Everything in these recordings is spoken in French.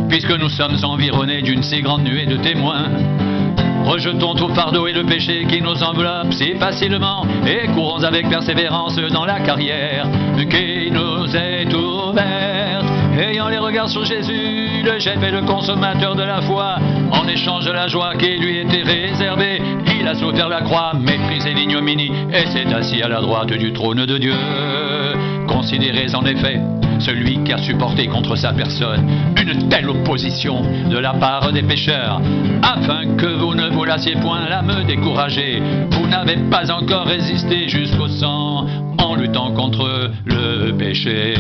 puisque nous sommes environnés d'une si grande nuée de témoins. Rejetons tout fardeau et le péché qui nous enveloppe si facilement et courons avec persévérance dans la carrière qui nous est ouverte. Ayant les regards sur Jésus, le chef et le consommateur de la foi, en échange de la joie qui lui était réservée, il a souffert la croix, méprisé l'ignominie et s'est assis à la droite du trône de Dieu. Considérez en effet celui qui a supporté contre sa personne une telle opposition de la part des pécheurs, afin que vous ne vous lassiez point l'âme découragée. Vous n'avez pas encore résisté jusqu'au sang en luttant contre le péché.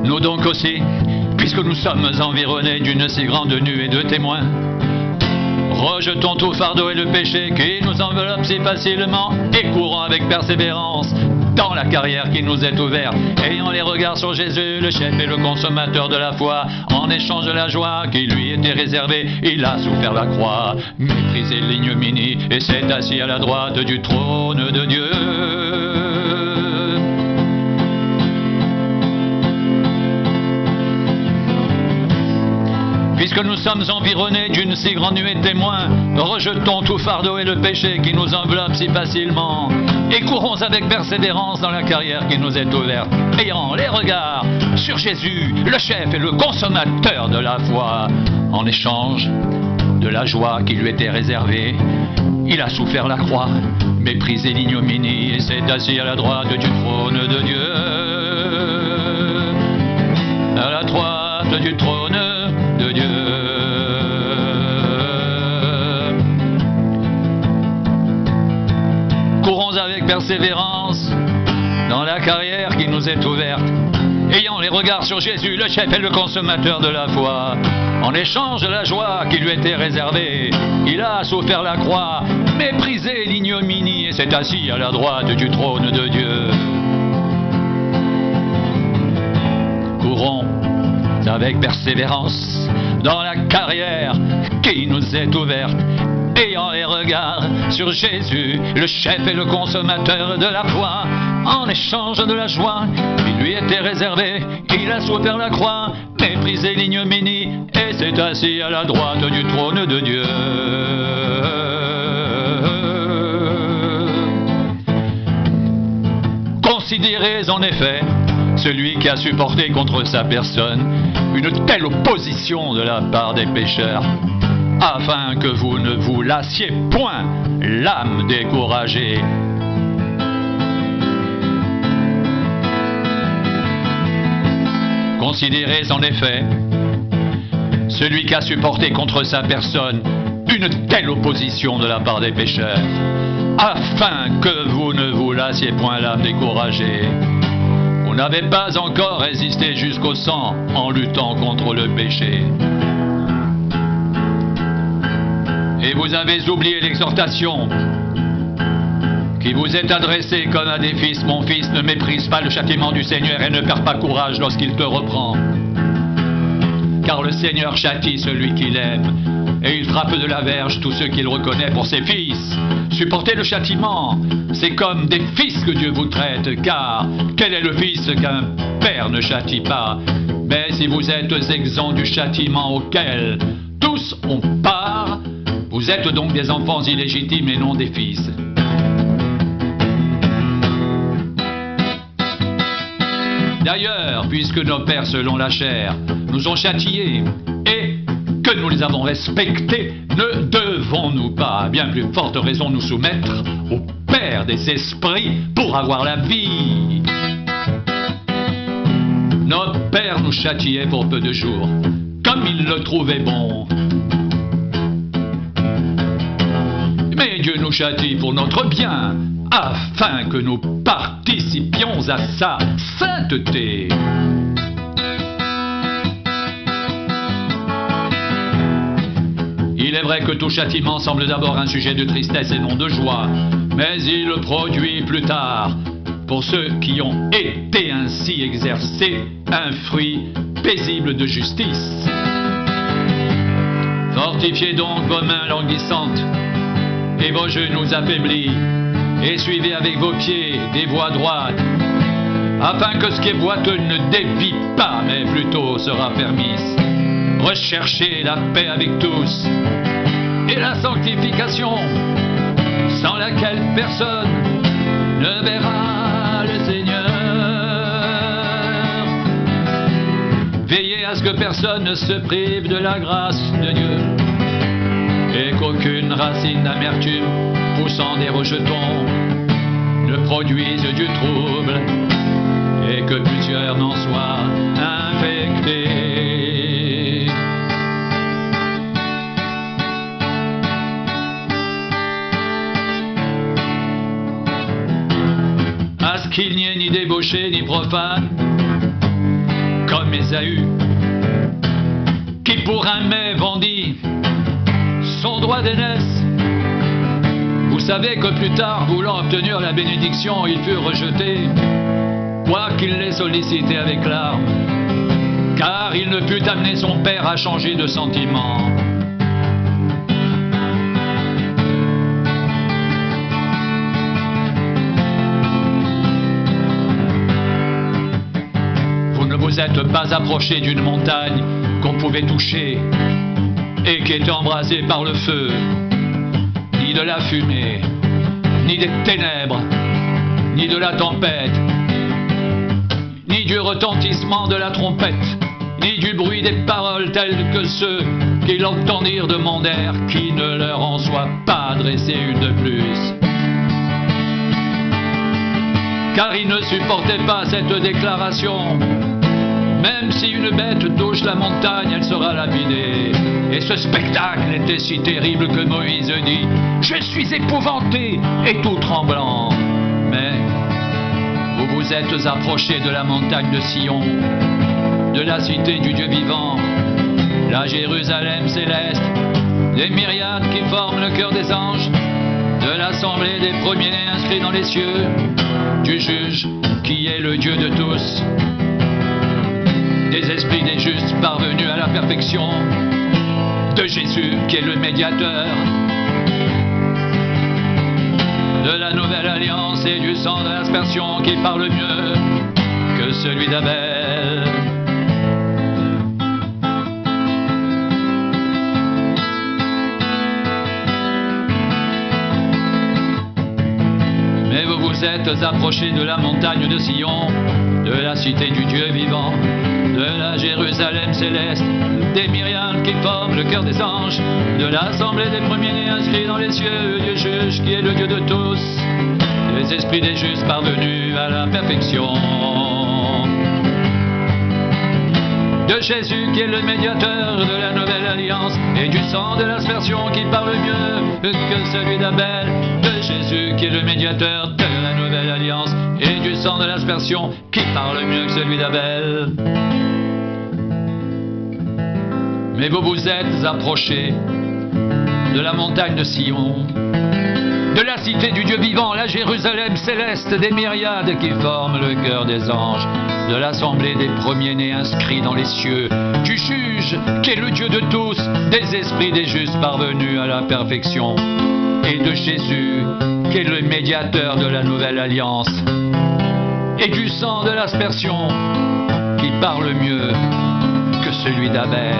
Nous donc aussi, puisque nous sommes environnés d'une si grande nuée de témoins, rejetons tout fardeau et le péché qui nous enveloppe si facilement et courons avec persévérance dans la carrière qui nous est ouverte, ayant les regards sur Jésus, le chef et le consommateur de la foi. En échange de la joie qui lui était réservée, il a souffert la croix, méprisé l'ignominie et s'est assis à la droite du trône de Dieu. Puisque nous sommes environnés d'une si grande nuée de témoins, rejetons tout fardeau et le péché qui nous enveloppe si facilement, et courons avec persévérance dans la carrière qui nous est ouverte, ayant les regards sur Jésus, le chef et le consommateur de la foi. En échange de la joie qui lui était réservée, il a souffert la croix, méprisé l'ignominie et s'est assis à la droite du trône de Dieu. À la droite du trône de Dieu. Courons avec persévérance dans la carrière qui nous est ouverte, ayant les regards sur Jésus, le chef et le consommateur de la foi. En échange de la joie qui lui était réservée, il a souffert la croix, méprisé l'ignominie et s'est assis à la droite du trône de Dieu. Courons avec persévérance dans la carrière qui nous est ouverte, ayant les regards sur Jésus, le chef et le consommateur de la foi. En échange de la joie qui lui était réservée, il a souffert la croix, méprisé l'ignominie et s'est assis à la droite du trône de Dieu. Considérez en effet celui qui a supporté contre sa personne une telle opposition de la part des pécheurs, afin que vous ne vous lassiez point l'âme découragée. Considérez en effet celui qui a supporté contre sa personne une telle opposition de la part des pécheurs, afin que vous ne vous lassiez point l'âme découragée. Vous n'avez pas encore résisté jusqu'au sang en luttant contre le péché. Et vous avez oublié l'exhortation qui vous est adressée comme à des fils. Mon fils, ne méprise pas le châtiment du Seigneur et ne perds pas courage lorsqu'il te reprend. Car le Seigneur châtie celui qu'il aime, et il frappe de la verge tous ceux qu'il reconnaît pour ses fils. Supportez le châtiment, c'est comme des fils que Dieu vous traite, car quel est le fils qu'un père ne châtie pas? Mais si vous êtes exempts du châtiment auquel tous ont part, vous êtes donc des enfants illégitimes et non des fils. D'ailleurs, puisque nos pères selon la chair nous ont châtiés et que nous les avons respectés, ne devons-nous pas, à bien plus forte raison, nous soumettre au Père des esprits pour avoir la vie? Nos pères nous châtiaient pour peu de jours, comme ils le trouvaient bon. Mais Dieu nous châtie pour notre bien, afin que nous participions à sa sainteté. Il est vrai que tout châtiment semble d'abord un sujet de tristesse et non de joie, mais il produit plus tard, pour ceux qui ont été ainsi exercés, un fruit paisible de justice. Fortifiez donc vos mains languissantes et vos genoux affaiblis, et suivez avec vos pieds des voies droites, afin que ce qui est boiteux ne dévie pas, mais plutôt se raffermisse. Recherchez la paix avec tous et la sanctification, sans laquelle personne ne verra le Seigneur. Veillez à ce que personne ne se prive de la grâce de Dieu, et qu'aucune racine d'amertume poussant des rejetons ne produise du trouble, et que plusieurs n'en soient infectés. À ce qu'il n'y ait ni débauché ni profane, comme Ésaü, qui pour un mets vendit son droit d'aînesse. Vous savez que plus tard, voulant obtenir la bénédiction, il fut rejeté, quoiqu'il l'ait sollicité avec larmes, car il ne put amener son père à changer de sentiment. Vous ne vous êtes pas approché d'une montagne qu'on pouvait toucher et qui était embrasée par le feu, ni de la fumée, ni des ténèbres, ni de la tempête, ni du retentissement de la trompette, ni du bruit des paroles telles que ceux qui l'entendirent demandèrent qui ne leur en soit pas adressé une de plus. Car ils ne supportaient pas cette déclaration. Même si une bête touche la montagne, elle sera lapidée. Et ce spectacle était si terrible que Moïse dit « Je suis épouvanté et tout tremblant. » Mais vous vous êtes approchés de la montagne de Sion, de la cité du Dieu vivant, la Jérusalem céleste, des myriades qui forment le cœur des anges, de l'assemblée des premiers-nés inscrits dans les cieux, du juge qui est le Dieu de tous, des esprits des justes parvenus à la perfection, de Jésus qui est le médiateur de la nouvelle alliance et du sang de l'aspersion qui parle mieux que celui d'Abel. Mais vous vous êtes approchés de la montagne de Sion, de la cité du Dieu vivant, de la Jérusalem céleste, des myriades qui forment le cœur des anges, de l'assemblée des premiers-nés inscrits dans les cieux, du juge qui est le Dieu de tous, des esprits des justes parvenus à la perfection, de Jésus qui est le médiateur de la nouvelle alliance, et du sang de l'aspersion qui parle mieux que celui d'Abel, de Jésus qui est le médiateur de la nouvelle alliance, et du sang de l'aspersion qui parle mieux que celui d'Abel. Mais vous vous êtes approchés de la montagne de Sion, de la cité du Dieu vivant, la Jérusalem céleste, des myriades qui forment le cœur des anges, de l'assemblée des premiers-nés inscrits dans les cieux, du juge qui est le Dieu de tous, des esprits des justes parvenus à la perfection, et de Jésus qui est le médiateur de la nouvelle alliance, et du sang de l'aspersion qui parle mieux que celui d'Abel.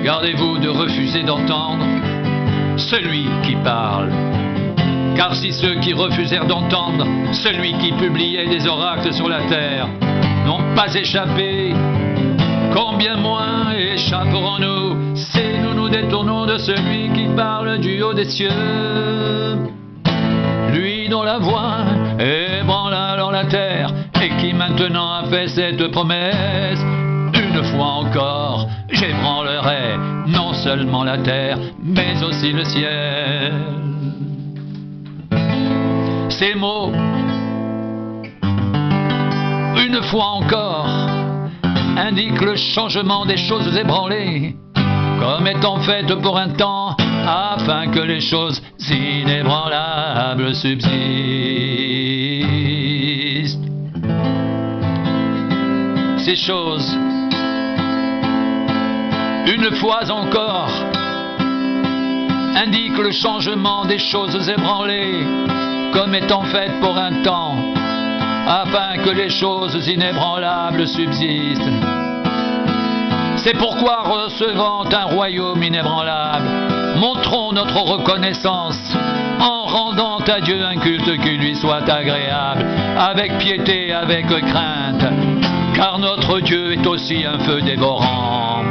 Gardez-vous de refuser d'entendre celui qui parle, car si ceux qui refusèrent d'entendre celui qui publiait des oracles sur la terre n'ont pas échappé, combien moins échapperons-nous si nous nous détournons de celui qui parle du haut des cieux, lui dont la voix ébranla dans la terre et qui maintenant a fait cette promesse: une fois encore, j'ébranlerai non seulement la terre, mais aussi le ciel. Ces mots, une fois encore, indiquent le changement des choses ébranlées comme étant faites pour un temps, afin que les choses inébranlables subsistent. Ces choses, une fois encore, indiquent le changement des choses ébranlées, comme étant faites pour un temps, afin que les choses inébranlables subsistent. C'est pourquoi, recevant un royaume inébranlable, montrons notre reconnaissance en rendant à Dieu un culte qui lui soit agréable, avec piété, avec crainte, car notre Dieu est aussi un feu dévorant.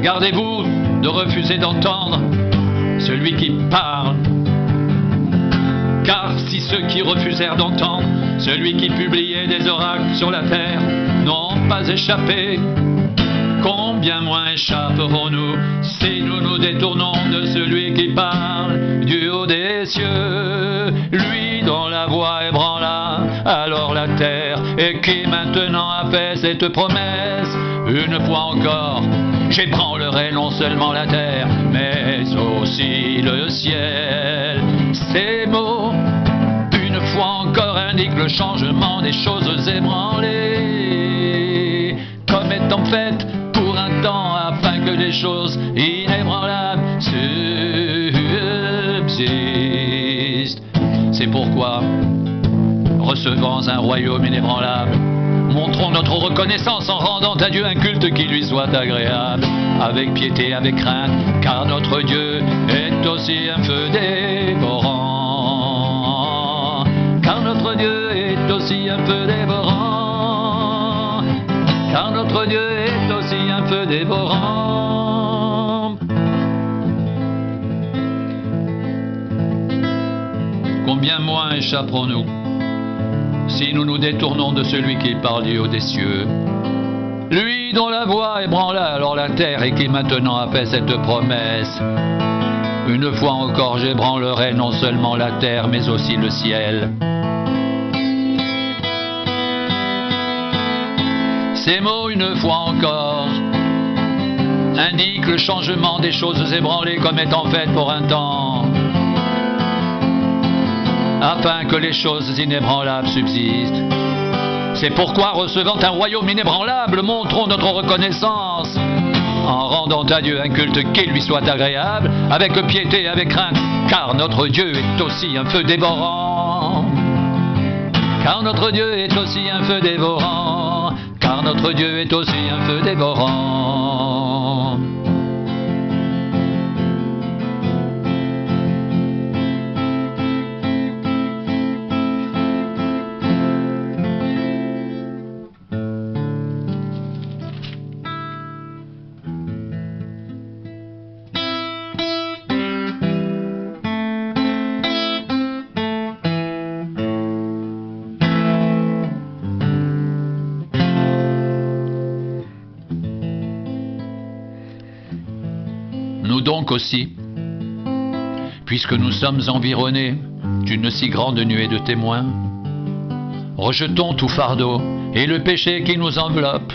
Gardez-vous de refuser d'entendre celui qui parle, car si ceux qui refusèrent d'entendre celui qui publiait des oracles sur la terre n'ont pas échappé, combien moins échapperons-nous si nous nous détournons de celui qui parle du haut des cieux, lui dont la voix ébranla alors la terre et qui maintenant a fait cette promesse: une fois encore, j'ébranlerai non seulement la terre, mais aussi le ciel. Ces mots, une fois encore, indiquent le changement des choses ébranlées, comme étant faites pour un temps, afin que les choses inébranlables subsistent. C'est pourquoi, recevant un royaume inébranlable, montrons notre reconnaissance en rendant à Dieu un culte qui lui soit agréable, avec piété, avec crainte, car notre Dieu est aussi un feu dévorant. Car notre Dieu est aussi un feu dévorant. Car notre Dieu est aussi un feu dévorant. Combien moins échapperons-nous si nous nous détournons de celui qui parle du haut des cieux, lui dont la voix ébranla alors la terre et qui maintenant a fait cette promesse: une fois encore j'ébranlerai non seulement la terre mais aussi le ciel. Ces mots, une fois encore, indiquent le changement des choses ébranlées comme étant faites pour un temps, afin que les choses inébranlables subsistent. C'est pourquoi, recevant un royaume inébranlable, montrons notre reconnaissance en rendant à Dieu un culte qui lui soit agréable, avec piété et avec crainte, car notre Dieu est aussi un feu dévorant. Car notre Dieu est aussi un feu dévorant. Car notre Dieu est aussi un feu dévorant. Nous donc aussi, puisque nous sommes environnés d'une si grande nuée de témoins, rejetons tout fardeau et le péché qui nous enveloppe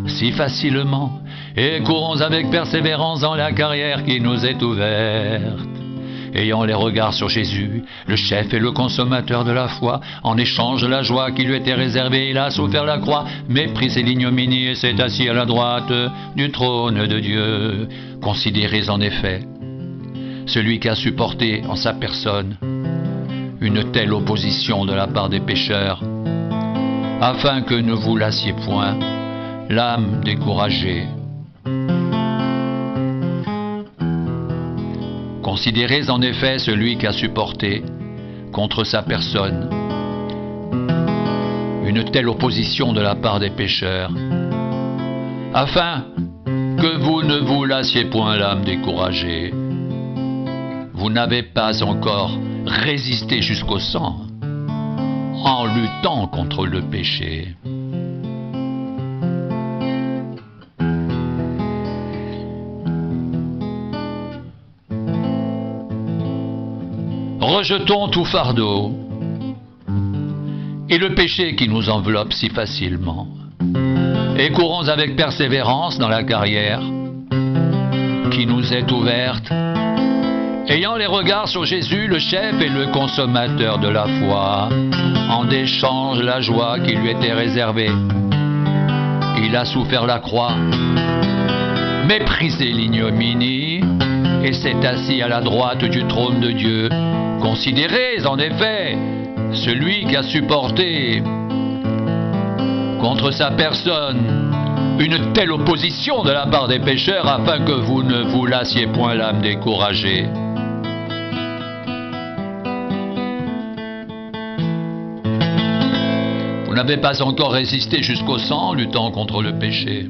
si facilement et courons avec persévérance dans la carrière qui nous est ouverte. Ayant les regards sur Jésus, le chef et le consommateur de la foi, en échange de la joie qui lui était réservée, il a souffert la croix, méprisé l'ignominie et s'est assis à la droite du trône de Dieu. Considérez en effet celui qui a supporté en sa personne une telle opposition de la part des pécheurs, afin que ne vous lassiez point l'âme découragée. Considérez en effet celui qui a supporté contre sa personne une telle opposition de la part des pécheurs, afin que vous ne vous lassiez point l'âme découragée. Vous n'avez pas encore résisté jusqu'au sang en luttant contre le péché. rejetons tout fardeau et le péché qui nous enveloppe si facilement, et courons avec persévérance dans la carrière qui nous est ouverte, ayant les regards sur Jésus, le chef et le consommateur de la foi, en échange la joie qui lui était réservée. Il a souffert la croix, méprisé l'ignominie, et s'est assis à la droite du trône de Dieu. Considérez en effet celui qui a supporté contre sa personne une telle opposition de la part des pécheurs, afin que vous ne vous lassiez point l'âme découragée. Vous n'avez pas encore résisté jusqu'au sang, luttant contre le péché.